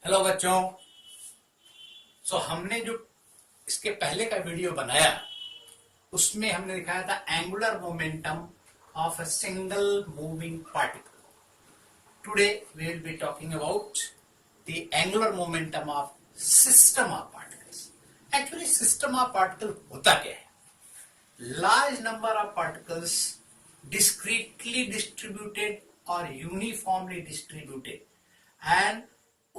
Hello बच्चों। हमने जो इसके पहले का वीडियो बनाया उसमें हमने दिखाया था angular momentum of a single moving particle. Today we will be talking about the angular momentum of system of particles. Actually system of particle होता क्या है? Large number of particles discretely distributed और uniformly distributed and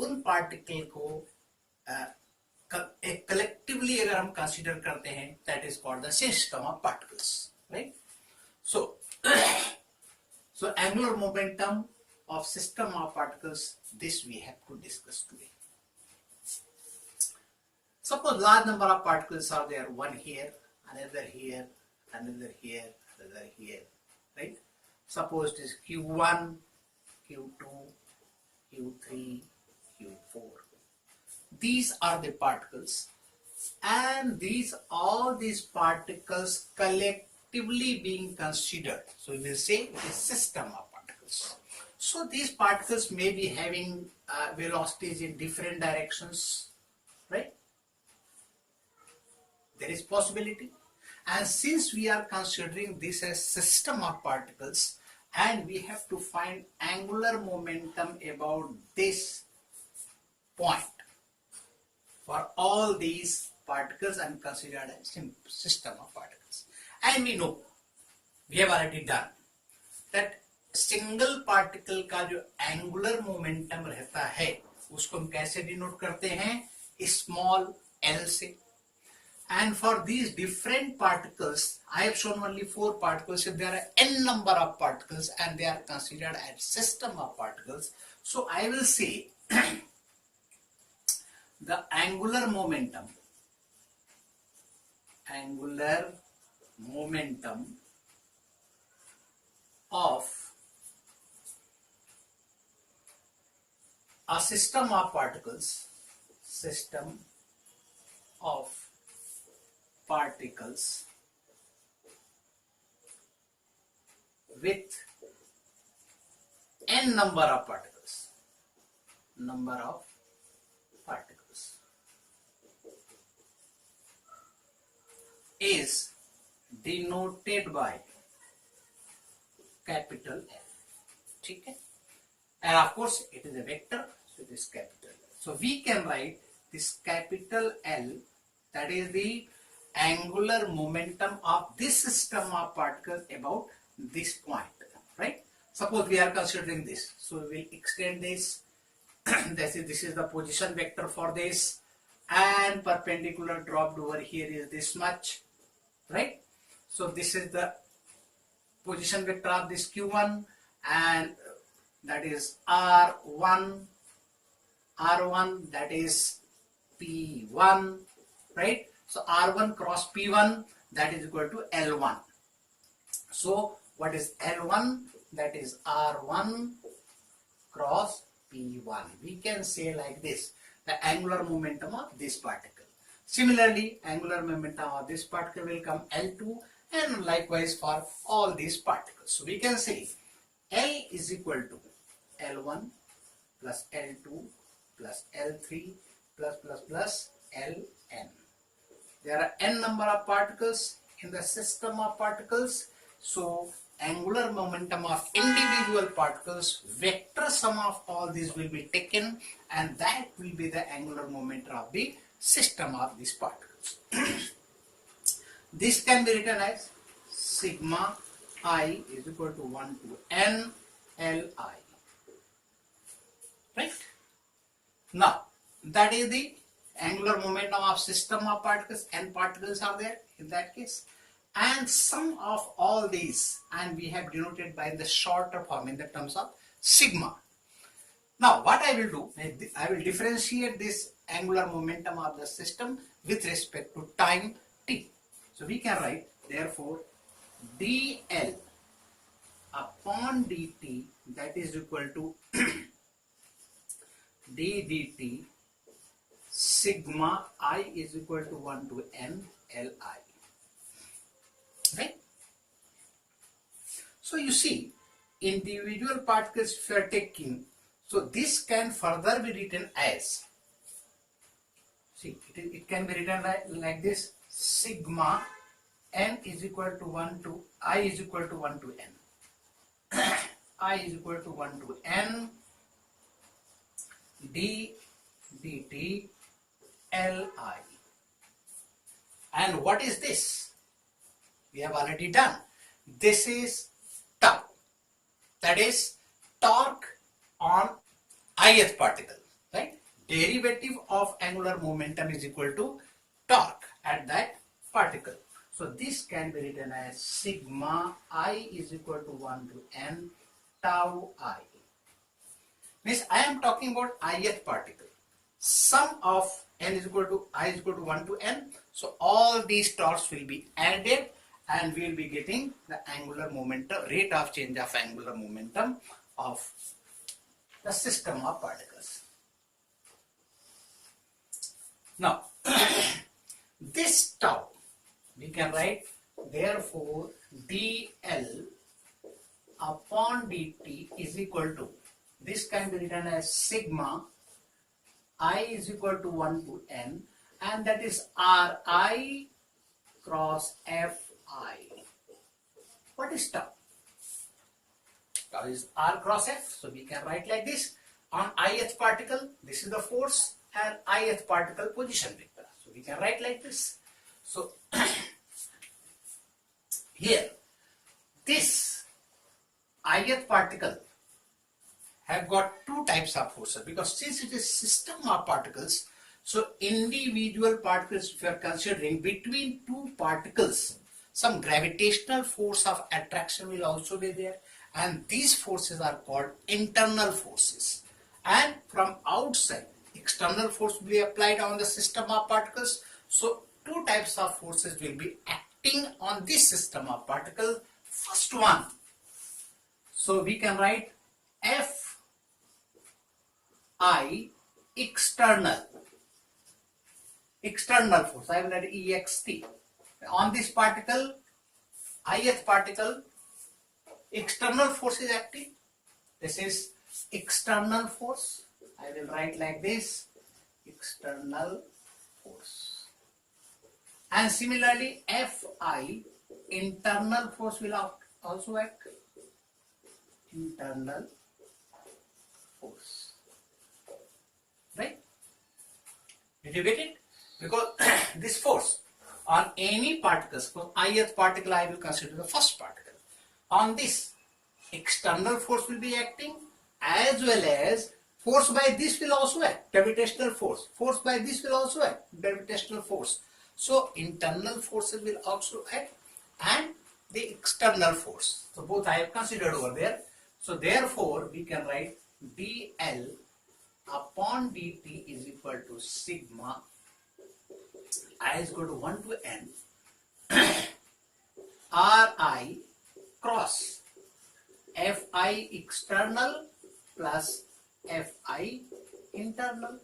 उन पार्टिकल को एक collectively अगर हम कंसीडर करते हैं that is called the system of particles, right? So angular momentum of system of particles, this we have to discuss today. Suppose large number of particles are there, one here, another here, another here, another here, right? Suppose it is Q1, Q2, Q3, Q4. These are the particles, and all these particles collectively being considered. So we will say it is system of particles. So these particles may be having velocities in different directions, right? There is possibility. And since we are considering this as system of particles and we have to find angular momentum about this point for all these particles and considered as system of particles. And we know, we have already done that single particle का जो angular momentum रहता है उसको हम कैसे denote करते हैं? Small L से. And for these different particles I have shown only 4 particles. If there are n number of particles and they are considered as system of particles, so I will say the angular momentum of a system of particles with n number of particles is denoted by capital L. ठीक है? And of course it is a vector, so it is capital L. So we can write this capital L, that is the angular momentum of this system of particles about this point, right? Suppose we are considering this, so we will extend this. This is the position vector for this, and perpendicular dropped over here is this much, right? So this is the position vector of this Q1, and that is R1, that is P1, right? So R1 cross P1, that is equal to L1. So what is L1? That is R1 cross P1. We can say like this, the angular momentum of this particle. Similarly, angular momentum of this particle will come L2, and likewise for all these particles. So we can say L is equal to L1 plus L2 plus L3 plus Ln. There are n number of particles in the system of particles. So angular momentum of individual particles, vector sum of all these will be taken, and that will be the angular momentum of the system of these particles. This can be written as sigma I is equal to 1 to n Li. Right? Now, that is the angular momentum of system of particles. N particles are there in that case. And sum of all these, and we have denoted by the shorter form in the terms of sigma. Now, what I will do, I will differentiate this angular momentum of the system with respect to time t. So we can write, therefore, dl upon dt, that is equal to d dt sigma I is equal to 1 to n Li. Right? So you see, individual particles if you are taking, So this can further be written as, see, it can be written like this: sigma n is equal to 1 to I is equal to 1 to n. I is equal to 1 to n d dt Li. And what is this? We have already done. This is tau. That is torque on ith particle, right? Derivative of angular momentum is equal to torque at that particle. So this can be written as sigma I is equal to 1 to n tau I. Means I am talking about ith particle. Sum of n is equal to I is equal to 1 to n. So all these torques will be added and we will be getting the angular momentum, rate of change of angular momentum of the system of particles. Now, this tau, we can write, therefore, dl upon dt is equal to, this can be written as sigma I is equal to 1 to n, and that is Ri cross Fi. What is tau? Tau is R cross F. So we can write like this. On ith particle, this is the force, and ith particle position vector. So we can write like this. So here, this ith particle have got two types of forces, because since it is system of particles, so individual particles, if you are considering between two particles, some gravitational force of attraction will also be there, and these forces are called internal forces. And from outside, external force will be applied on the system of particles. So two types of forces will be acting on this system of particles. First one, so we can write Fi external force. I will write ext on this particle, ith particle. External force is acting. This is external force. I will write like this: external force. And similarly, Fi internal force will also act. Internal force. Right? Did you get it? Because this force on any particles, for ith particle I will consider the first particle. On this, external force will be acting, as well as force by this will also act, gravitational force. Force by this will also act, gravitational force. So internal forces will also act and the external force. So both I have considered over there. So therefore we can write dl upon dt is equal to sigma I is equal to 1 to n Ri cross Fi external plus Fi internal.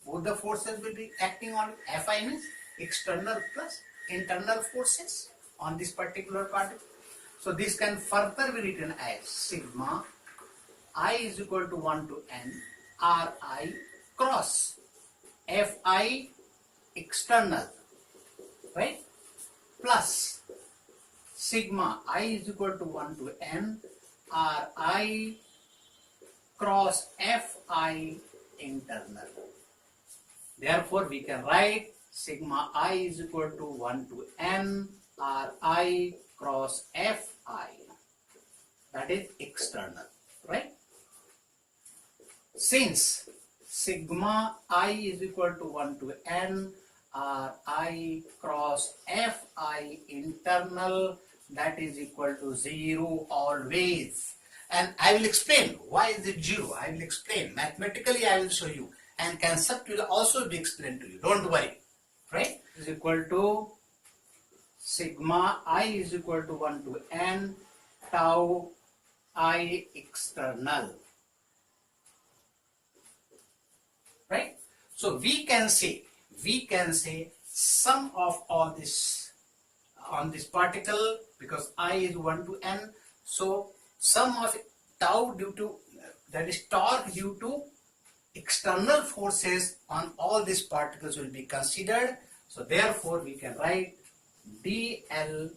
Both the forces will be acting on Fi means external plus internal forces on this particular particle. So this can further be written as sigma I is equal to 1 to n Ri cross Fi external, right, plus sigma I is equal to 1 to n Ri cross Fi internal. Therefore we can write sigma I is equal to 1 to n Ri cross Fi, that is external, right? Since sigma I is equal to 1 to n Ri cross Fi internal, that is equal to 0 always. And I will explain why is it 0. I will explain mathematically. I will show you, and concept will also be explained to you. Don't worry, right? Is equal to sigma I is equal to 1 to n tau I external, right? So we can say sum of all this on this particle, because I is 1 to n, so sum of tau due to that is torque due to external forces on all these particles will be considered. So therefore we can write dl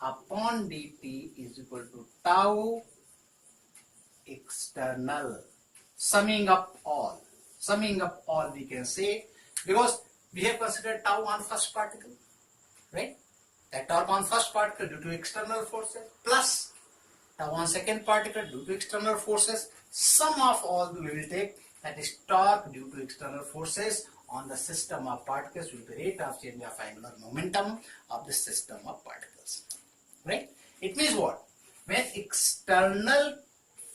upon dt is equal to tau external. Summing up all we can say, because we have considered tau on first particle, right? That torque on first particle due to external forces plus tau on second particle due to external forces. Sum of all we will take, that is torque due to external forces on the system of particles will be rate of change of angular momentum of the system of particles, right? It means what? When external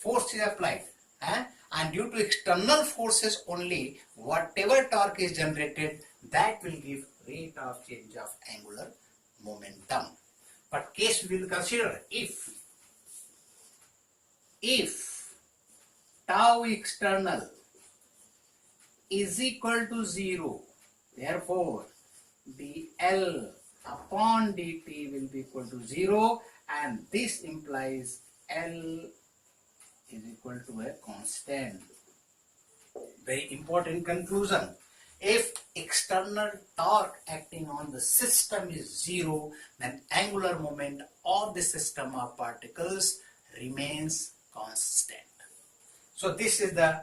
force is applied, and due to external forces only, whatever torque is generated, that will give rate of change of angular momentum. But case we will consider if tau external is equal to 0, therefore dl upon dt will be equal to 0, and this implies L is equal to a constant. Very important conclusion. If external torque acting on the system is 0, then angular moment of the system of particles remains constant. So this is the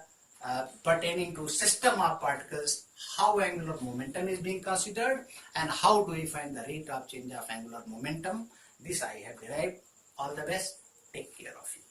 pertaining to system of particles, how angular momentum is being considered and how do we find the rate of change of angular momentum. This I have derived. All the best. Take care of you.